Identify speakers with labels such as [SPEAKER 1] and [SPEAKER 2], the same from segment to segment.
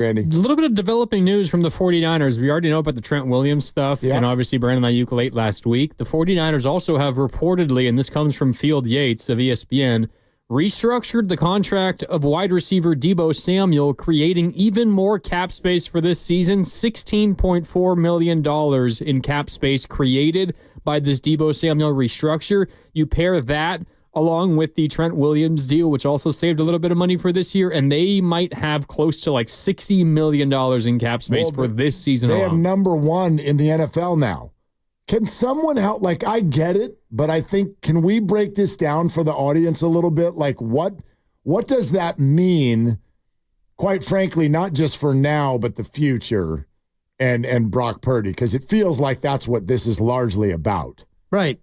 [SPEAKER 1] Randy?
[SPEAKER 2] A little bit of developing news from the 49ers. We already know about the Trent Williams stuff, and obviously Brandon Aiyuk late last week. The 49ers also have reportedly, and this comes from Field Yates of ESPN, restructured the contract of wide receiver Debo Samuel, creating even more cap space for this season. $16.4 million in cap space created by this Debo Samuel restructure. You pair that along with the Trent Williams deal, which also saved a little bit of money for this year, and they might have close to like $60 million in cap space for this season alone.
[SPEAKER 1] They have number one in the NFL now. Can someone help? Like, I get it, but I think, can we break this down for the audience a little bit? Like, what does that mean, quite frankly, not just for now, but the future and Brock Purdy? Because it feels like that's what this is largely about.
[SPEAKER 3] Right?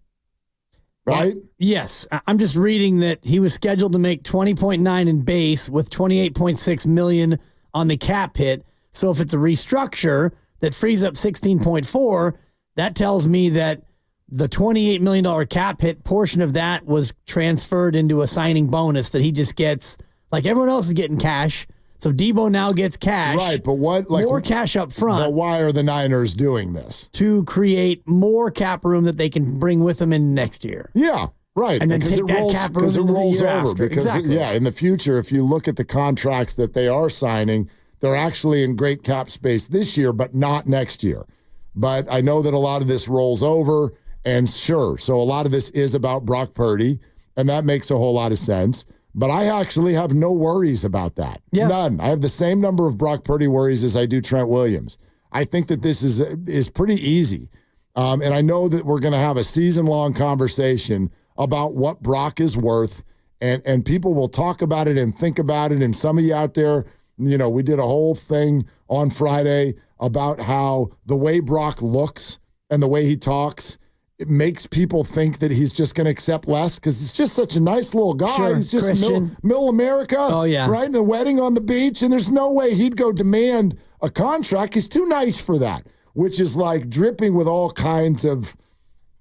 [SPEAKER 3] Yes. I'm just reading that he was scheduled to make $20.9 in base with $28.6 million on the cap hit. So if it's a restructure that frees up $16.4, that tells me that the $28 million cap hit portion of that was transferred into a signing bonus that he just gets, like everyone else is getting cash. So Debo now gets cash.
[SPEAKER 1] Right, but what? Like,
[SPEAKER 3] more cash up front.
[SPEAKER 1] But why are the Niners doing this?
[SPEAKER 3] To create more cap room that they can bring with them in next year.
[SPEAKER 1] Yeah, right.
[SPEAKER 3] And then take that cap room into the year after.
[SPEAKER 1] Because,
[SPEAKER 3] exactly.
[SPEAKER 1] In the future, if you look at the contracts that they are signing, they're actually in great cap space this year, but not next year. But I know that a lot of this rolls over, and sure, so a lot of this is about Brock Purdy, and that makes a whole lot of sense. But I actually have no worries about that. Yeah. None. I have the same number of Brock Purdy worries as I do Trent Williams. I think that this is pretty easy. And I know that we're going to have a season-long conversation about what Brock is worth, and people will talk about it and think about it. And some of you out there, we did a whole thing on Friday about how the way Brock looks and the way he talks, it makes people think that he's just going to accept less because he's just such a nice little guy.
[SPEAKER 3] Sure,
[SPEAKER 1] he's just middle America, right? In the wedding on the beach, and there's no way he'd go demand a contract. He's too nice for that, which is like dripping with all kinds of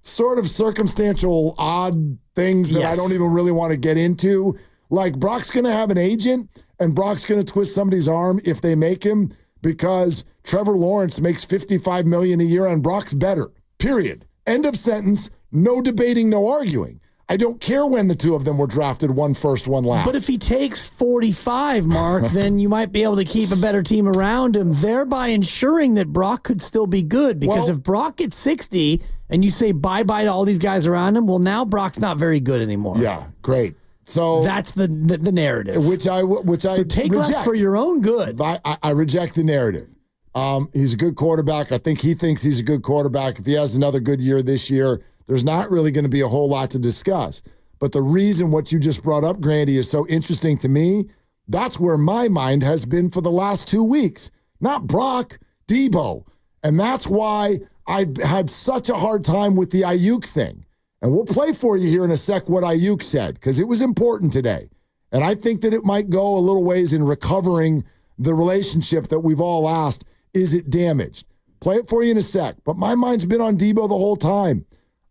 [SPEAKER 1] sort of circumstantial, odd things that I don't even really want to get into. Like, Brock's going to have an agent, and Brock's going to twist somebody's arm if they make him because Trevor Lawrence makes $55 million a year and Brock's better, period. End of sentence. No debating, no arguing. I don't care when the two of them were drafted, one first, one last.
[SPEAKER 3] But if he takes 45, Mark, then you might be able to keep a better team around him, thereby ensuring that Brock could still be good. Because if Brock gets 60 and you say bye-bye to all these guys around him, well, now Brock's not very good anymore.
[SPEAKER 1] Yeah, great. So
[SPEAKER 3] that's the narrative.
[SPEAKER 1] Which I
[SPEAKER 3] so take
[SPEAKER 1] reject.
[SPEAKER 3] less for your own good.
[SPEAKER 1] I reject the narrative. He's a good quarterback. I think he thinks he's a good quarterback. If he has another good year this year, there's not really going to be a whole lot to discuss. But the reason what you just brought up, Grandy, is so interesting to me, that's where my mind has been for the last 2 weeks. Not Brock, Debo. And that's why I had such a hard time with the Aiyuk thing. And we'll play for you here in a sec what Aiyuk said, because it was important today. And I think that it might go a little ways in recovering the relationship that we've all asked, is it damaged? Play it for you in a sec. But my mind's been on Debo the whole time.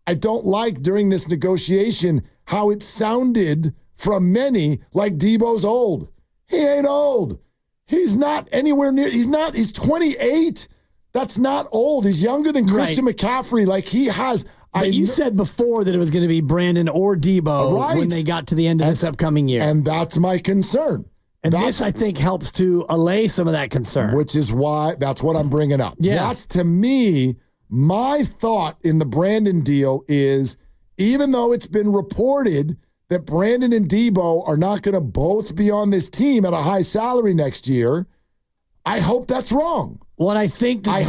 [SPEAKER 1] I don't like during this negotiation how it sounded from many like Debo's old. He ain't old. He's not anywhere near. He's 28. That's not old. He's younger than Christian McCaffrey. Like, he has.
[SPEAKER 3] But you said before that it was going to be Brandon or Debo when they got to the end of this upcoming year.
[SPEAKER 1] And that's my concern.
[SPEAKER 3] And this, I think, helps to allay some of that concern.
[SPEAKER 1] Which is why that's what I'm bringing up.
[SPEAKER 3] Yeah.
[SPEAKER 1] That's, to me, my thought in the Brandon deal is, even though it's been reported that Brandon and Debo are not going to both be on this team at a high salary next year, I hope that's wrong.
[SPEAKER 3] Well, and I think that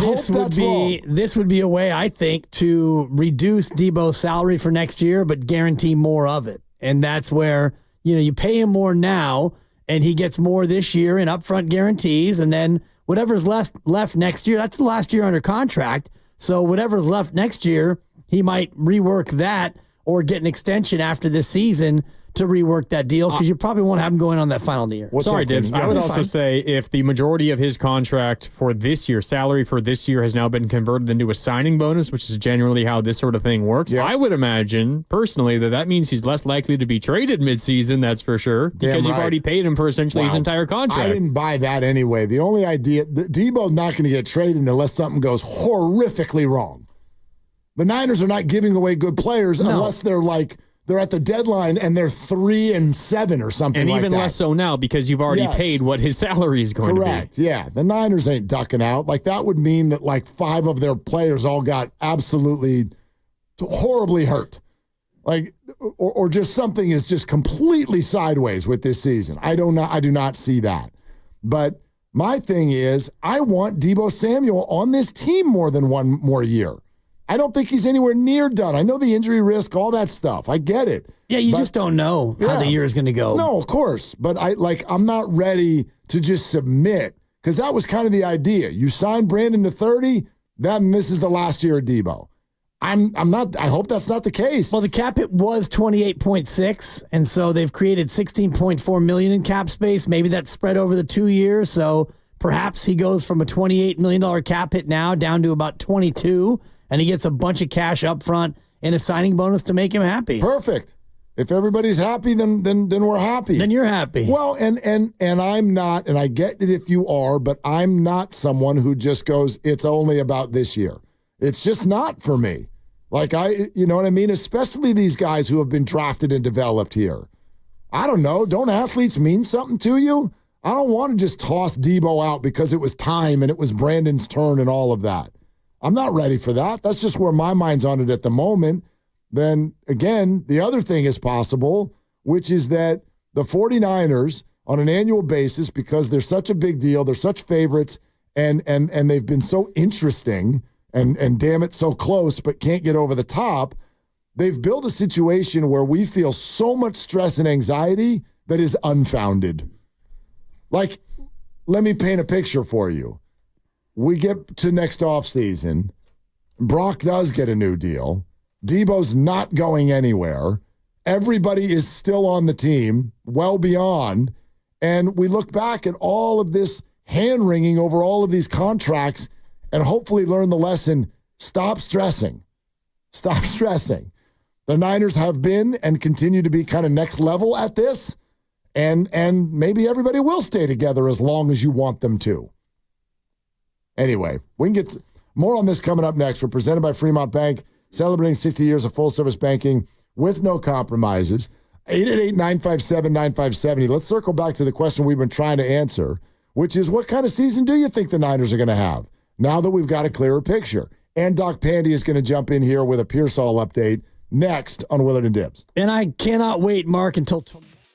[SPEAKER 3] this would be a way, I think, to reduce Debo's salary for next year, but guarantee more of it. And that's where, you pay him more now, and he gets more this year in upfront guarantees, and then whatever's left next year, that's the last year under contract. So whatever's left next year, he might rework that or get an extension after this season to rework that deal because you probably won't have him going on that final year.
[SPEAKER 2] Sorry, Dibs. I would also say if the majority of his contract for this year, salary for this year, has now been converted into a signing bonus, which is generally how this sort of thing works, I would imagine personally that means he's less likely to be traded midseason, that's for sure, because you've already paid him for essentially his entire contract.
[SPEAKER 1] I didn't buy that anyway. The only idea, Deebo's not going to get traded unless something goes horrifically wrong. The Niners are not giving away good players unless they're at the deadline and they're 3-7 or something like that. And
[SPEAKER 2] even less so now because you've already paid what his salary is going to be.
[SPEAKER 1] Correct, yeah. The Niners ain't ducking out. Like, that would mean that, 5 of their players all got absolutely horribly hurt. Like, or just something is just completely sideways with this season. I do not see that. But my thing is, I want Debo Samuel on this team more than one more year. I don't think he's anywhere near done. I know the injury risk, all that stuff. I get it.
[SPEAKER 3] Yeah, you just don't know how the year is going to go.
[SPEAKER 1] No, of course. But I'm not ready to just submit because that was kind of the idea. You signed Brandon to 30, then this is the last year of Debo. I'm not. I hope that's not the case.
[SPEAKER 3] Well, the cap hit was 28.6, and so they've created 16.4 million in cap space. Maybe that's spread over the 2 years. So perhaps he goes from a $28 million cap hit now down to about 22. And he gets a bunch of cash up front and a signing bonus to make him happy.
[SPEAKER 1] Perfect. If everybody's happy, then we're happy.
[SPEAKER 3] Then you're happy.
[SPEAKER 1] Well, and I'm not, and I get it if you are, but I'm not someone who just goes, it's only about this year. It's just not for me. You know what I mean? Especially these guys who have been drafted and developed here. I don't know. Don't athletes mean something to you? I don't want to just toss Deebo out because it was time and it was Brandon's turn and all of that. I'm not ready for that. That's just where my mind's on it at the moment. Then, again, the other thing is possible, which is that the 49ers, on an annual basis, because they're such a big deal, they're such favorites, and they've been so interesting, and damn it, so close, but can't get over the top, they've built a situation where we feel so much stress and anxiety that is unfounded. Let me paint a picture for you. We get to next offseason. Brock does get a new deal. Deebo's not going anywhere. Everybody is still on the team, well beyond. And we look back at all of this hand-wringing over all of these contracts and hopefully learn the lesson, stop stressing. Stop stressing. The Niners have been and continue to be kind of next level at this, and maybe everybody will stay together as long as you want them to. Anyway, we can get more on this coming up next. We're presented by Fremont Bank, celebrating 60 years of full-service banking with no compromises. 888-957-9570. Let's circle back to the question we've been trying to answer, which is what kind of season do you think the Niners are going to have now that we've got a clearer picture? And Doc Pandy is going to jump in here with a Pearsall update next on Willard and Dibs.
[SPEAKER 3] And I cannot wait, Mark, until tomorrow.